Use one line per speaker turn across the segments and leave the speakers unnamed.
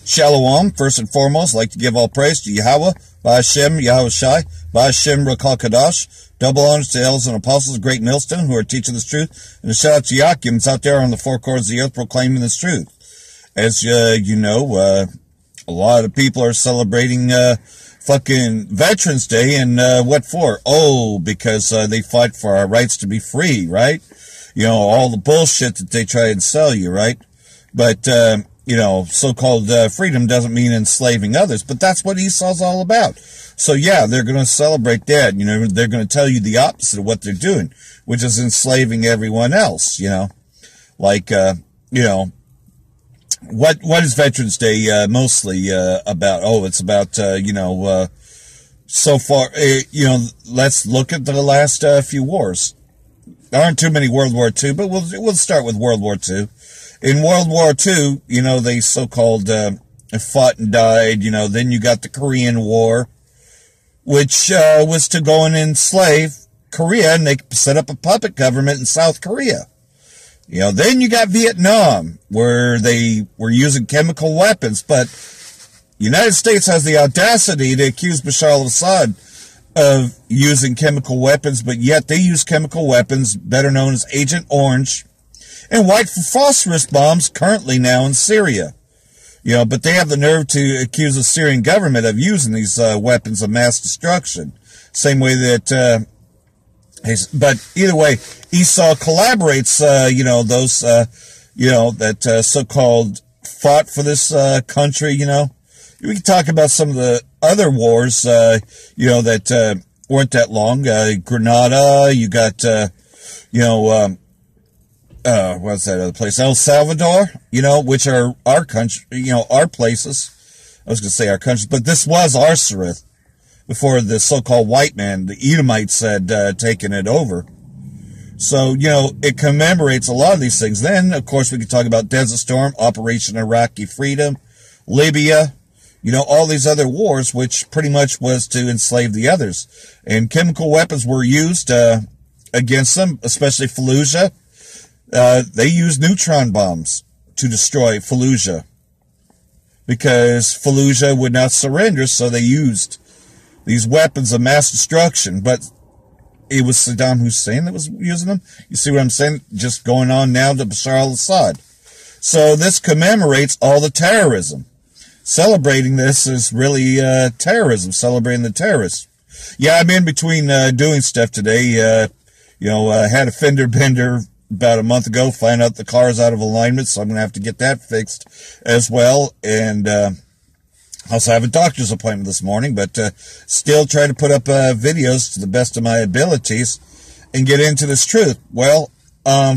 Shalom, first and foremost, I'd like to give all praise to Yahweh, Ba'Hashem, Yahweh Shai, Ba'Hashem, Rakal Kadash. Double honors to elders and apostles, great millstone, who are teaching this truth. And a shout out to Yakims out there on the four corners of the earth proclaiming this truth. As you know, a lot of people are celebrating fucking Veterans Day, and what for? Oh, because they fight for our rights to be free, right? You know, all the bullshit that they try and sell you, right? But, you know, so-called freedom doesn't mean enslaving others, but that's what Esau's all about. So, yeah, they're going to celebrate that. You know, they're going to tell you the opposite of what they're doing, which is enslaving everyone else, you know. Like, you know, what is Veterans Day mostly about? Oh, it's about, you know, so far, you know, let's look at the last few wars. There aren't too many World War II, but we'll start with World War II. In World War II, you know, they so-called fought and died. You know, then you got the Korean War, which was to go and enslave Korea, and they set up a puppet government in South Korea. You know, then you got Vietnam, where they were using chemical weapons, but the United States has the audacity to accuse Bashar al-Assad of using chemical weapons, but yet they use chemical weapons, better known as Agent Orange, and white phosphorus bombs currently now in Syria. You know, but they have the nerve to accuse the Syrian government of using these weapons of mass destruction. Same way that, but either way, Esau collaborates, you know, those, you know, that so-called fought for this country, you know. We can talk about some of the other wars, you know, that weren't that long. Grenada, you got, you know, what's that other place? El Salvador, you know, which are our country, you know, our places. I was going to say our countries, but this was our Sarith before the so-called white man, the Edomites, had taken it over. So, you know, it commemorates a lot of these things. Then, of course, we could talk about Desert Storm, Operation Iraqi Freedom, Libya, you know, all these other wars, which pretty much was to enslave the others. And chemical weapons were used against them, especially Fallujah. They used neutron bombs to destroy Fallujah because Fallujah would not surrender, so they used these weapons of mass destruction. But it was Saddam Hussein that was using them. You see what I'm saying? Just going on now to Bashar al-Assad. So this commemorates all the terrorism. Celebrating this is really terrorism, celebrating the terrorists. Yeah, I'm in between doing stuff today. You know, I had a fender bender about a month ago, find out the car is out of alignment, so I'm going to have to get that fixed as well. And also have a doctor's appointment this morning, but still try to put up videos to the best of my abilities and get into this truth. Well,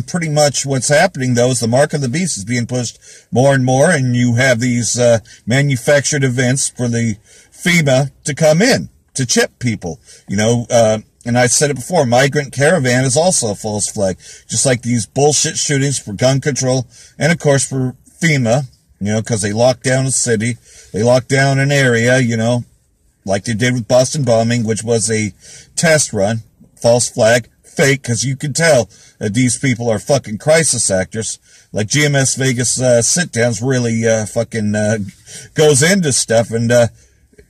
pretty much what's happening, though, is the mark of the beast is being pushed more and more, and you have these manufactured events for the FEMA to come in to chip people. You know, and I said it before, migrant caravan is also a false flag, just like these bullshit shootings for gun control, and of course for FEMA, you know, because they locked down a city, they locked down an area, you know, like they did with Boston bombing, which was a test run, false flag, fake, because you can tell that these people are fucking crisis actors. Like GMS Vegas sit-downs really fucking goes into stuff, and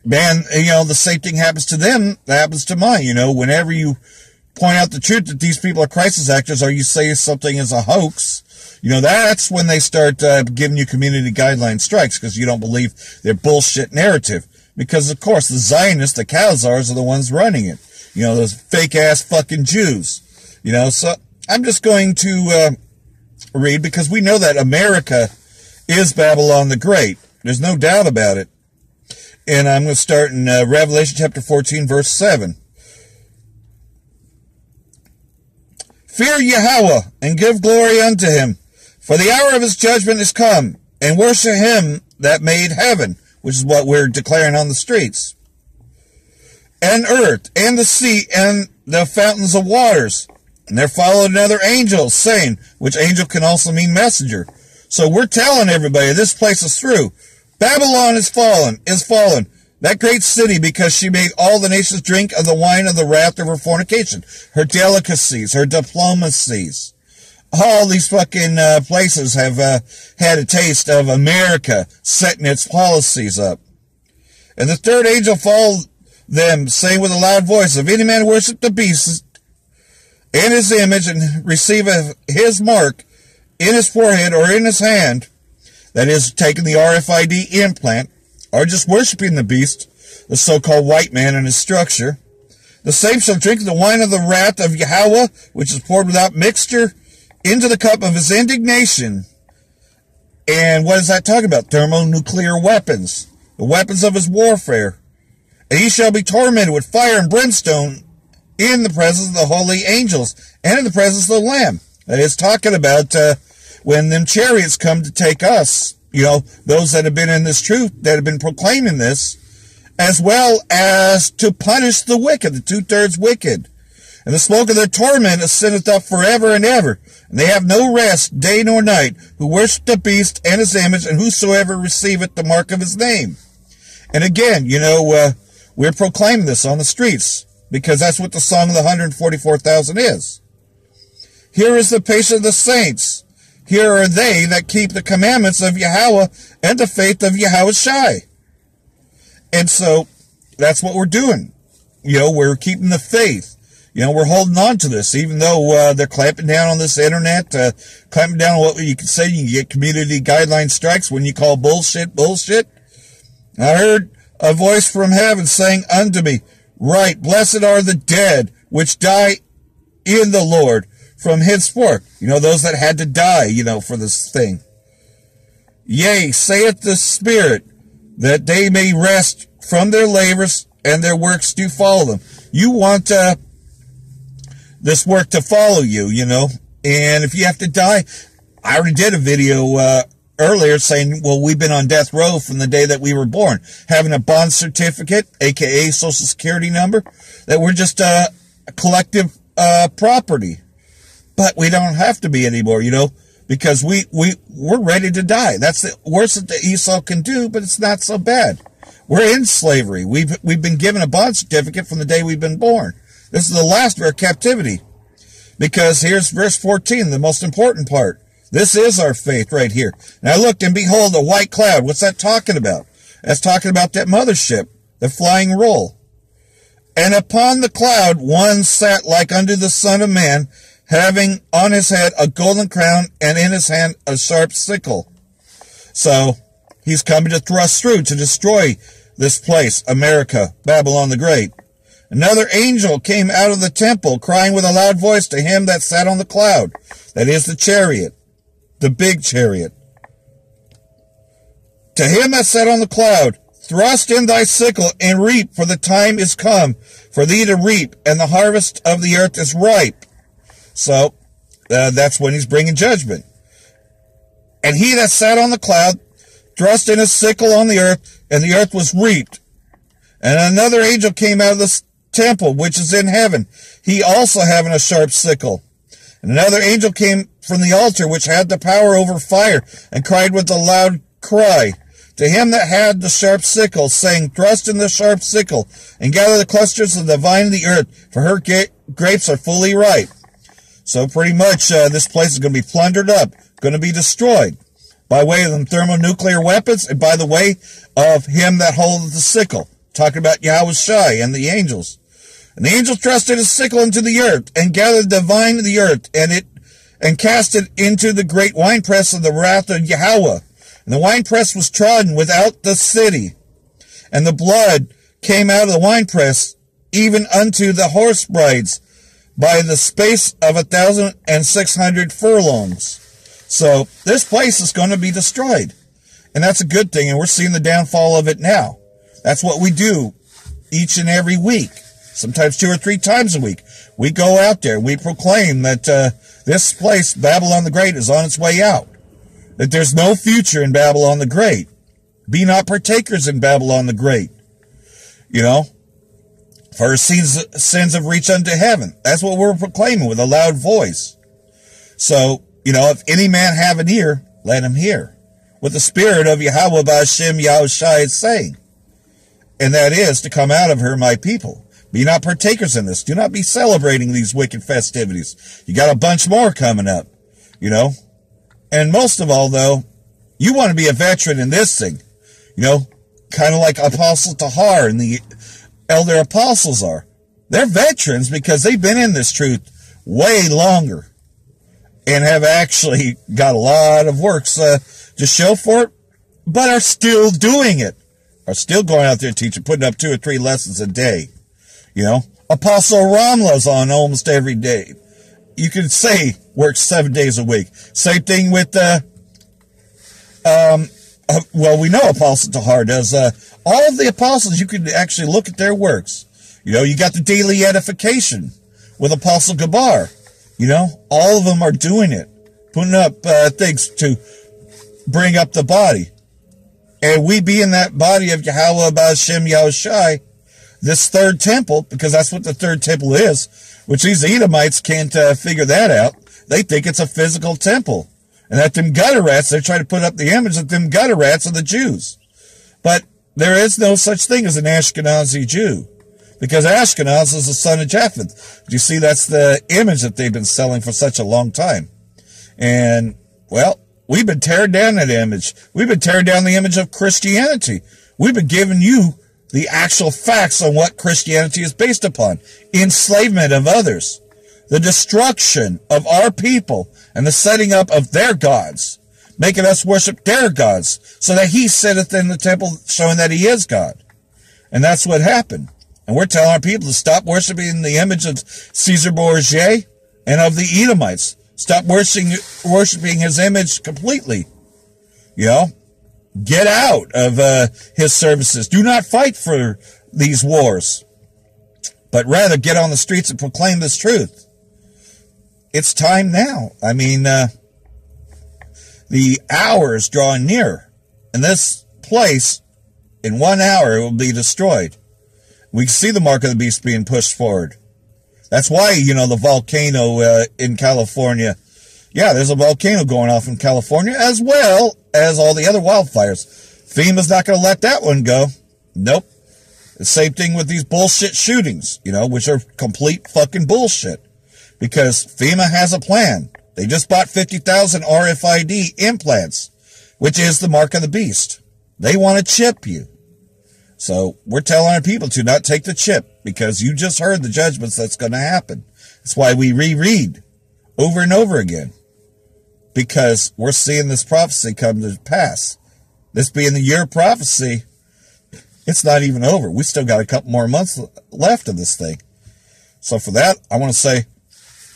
man, you know, the same thing happens to them, that happens to mine. You know, whenever you point out the truth that these people are crisis actors, or you say something is a hoax, you know, that's when they start giving you community guideline strikes, because you don't believe their bullshit narrative. Because, of course, the Zionists, the Khazars, are the ones running it. You know, those fake-ass fucking Jews. You know, so I'm just going to read, because we know that America is Babylon the Great. There's no doubt about it. And I'm going to start in Revelation chapter 14, verse 7. Fear Yahweh, and give glory unto him, for the hour of his judgment is come, and worship him that made heaven, which is what we're declaring on the streets, and earth, and the sea, and the fountains of waters. And there followed another angel, saying, which angel can also mean messenger. So we're telling everybody this place is through. Babylon is fallen, that great city, because she made all the nations drink of the wine of the wrath of her fornication, her delicacies, her diplomacies. all these fucking places have had a taste of America setting its policies up. And the third angel followed them, saying with a loud voice, if any man worship the beast and his image and receive his mark in his forehead or in his hand, that is, taking the RFID implant, or just worshiping the beast, the so-called white man and his structure, the same shall drink the wine of the wrath of Yahweh, which is poured without mixture, into the cup of his indignation. And what is that talking about? Thermonuclear weapons, the weapons of his warfare. And he shall be tormented with fire and brimstone in the presence of the holy angels and in the presence of the Lamb. That is talking about when them chariots come to take us, those that have been in this truth, that have been proclaiming this, as well as to punish the wicked, the 2/3 wicked. And the smoke of their torment ascendeth up forever and ever. And they have no rest, day nor night, who worship the beast and his image, and whosoever receiveth the mark of his name. And again, we're proclaiming this on the streets, because that's what the song of the 144,000 is. Here is the patience of the saints. Here are they that keep the commandments of Yahweh and the faith of Yahushai. And so that's what we're doing. We're keeping the faith. We're holding on to this, even though they're clamping down on this internet, clamping down on what you can say. You can get community guideline strikes when you call bullshit. I heard a voice from heaven saying unto me, right, blessed are the dead which die in the Lord from henceforth. Those that had to die, for this thing. Yea, saith the Spirit, that they may rest from their labors and their works do follow them. You want this work to follow you, and if you have to die, I already did a video earlier saying, well, we've been on death row from the day that we were born, having a bond certificate, aka social security number, that we're just a collective property. But we don't have to be anymore, because we're ready to die. That's the worst that Esau can do, but it's not so bad. We're in slavery. We've been given a bond certificate from the day we've been born. This is the last of our captivity. Because here's verse 14, the most important part. This is our faith right here. And I looked, and behold, a white cloud. What's that talking about? That's talking about that mothership, the flying roll. And upon the cloud one sat like unto the Son of Man, having on his head a golden crown, and in his hand a sharp sickle. So, he's coming to thrust through, to destroy this place, America, Babylon the Great. Another angel came out of the temple, crying with a loud voice to him that sat on the cloud, that is the chariot, the big chariot. To him that sat on the cloud, thrust in thy sickle, and reap, for the time is come for thee to reap, and the harvest of the earth is ripe. So, that's when he's bringing judgment. And he that sat on the cloud thrust in his sickle on the earth, and the earth was reaped. And another angel came out of the temple, which is in heaven, he also having a sharp sickle. And another angel came from the altar, which had the power over fire, and cried with a loud cry to him that had the sharp sickle, saying, thrust in the sharp sickle, and gather the clusters of the vine of the earth, for her grapes are fully ripe. So pretty much this place is going to be plundered up, going to be destroyed, by way of them thermonuclear weapons, and by the way of him that holdeth the sickle. Talking about Yahushai and the angels. And the angel thrusted his sickle into the earth, and gathered the vine of the earth, and cast it into the great winepress of the wrath of Yahweh. And the winepress was trodden without the city, and the blood came out of the winepress, even unto the horse brides, by the space of 1,600 furlongs. So this place is going to be destroyed. And that's a good thing, and we're seeing the downfall of it now. That's what we do each and every week, sometimes 2 or 3 times a week. We go out there, we proclaim that this place, Babylon the Great, is on its way out. That there's no future in Babylon the Great. Be not partakers in Babylon the Great. For her sins have reached unto heaven. That's what we're proclaiming with a loud voice. So, if any man have an ear, let him hear what the Spirit of Yahweh Ba'ashem Yahushai is saying. And that is to come out of her, my people. Be not partakers in this. Do not be celebrating these wicked festivities. You got a bunch more coming up. you know. And most of all, though, you want to be a veteran in this thing, you know, kind of like Apostle Tahar and the elder apostles are. They're veterans because they've been in this truth way longer and have actually got a lot of works to show for it, but are still doing it, are still going out there teaching, putting up 2 or 3 lessons a day, you know. Apostle Ramla's on almost every day. You could say works 7 days a week. Same thing with, well, we know Apostle Tahar does. All of the apostles, you could actually look at their works. You know, you got the daily edification with Apostle Gabar. You know, all of them are doing it, putting up things to bring up the body. And we be in that body of Yahweh, Ba'ashem, Yahushai, this third temple, because that's what the third temple is, which these Edomites can't figure that out. They think it's a physical temple. And that them gutter rats, they're trying to put up the image that them gutter rats are the Jews. But there is no such thing as an Ashkenazi Jew, because Ashkenaz is the son of Japheth. You see, that's the image that they've been selling for such a long time. And, well, we've been tearing down that image. We've been tearing down the image of Christianity. We've been giving you the actual facts on what Christianity is based upon. Enslavement of others. The destruction of our people and the setting up of their gods. Making us worship their gods so that he sitteth in the temple showing that he is God. And that's what happened. And we're telling our people to stop worshiping the image of Caesar Borgia and of the Edomites. Stop worshiping his image completely. You know, get out of his services. Do not fight for these wars, but rather get on the streets and proclaim this truth. It's time now. I mean, the hour is drawing near, and this place, in 1 hour, will be destroyed. We can see the mark of the beast being pushed forward. That's why, you know, the volcano in California. Yeah, there's a volcano going off in California, as well as all the other wildfires. FEMA's not going to let that one go. Nope. The same thing with these bullshit shootings, you know, which are complete fucking bullshit. Because FEMA has a plan. They just bought 50,000 RFID implants, which is the mark of the beast. They want to chip you. So we're telling our people to not take the chip, because you just heard the judgments that's going to happen. That's why we reread over and over again, because we're seeing this prophecy come to pass. This being the year of prophecy, it's not even over. We still got a couple more months left of this thing. So for that, I want to say,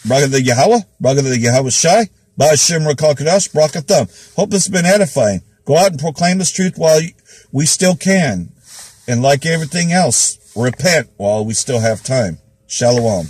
Braga the Yahweh, Braga the Yahweh Shai, Ba'ashem Rakal Kadash, Brakathum. Hope this has been edifying. Go out and proclaim this truth while we still can. And like everything else, repent while we still have time. Shalom.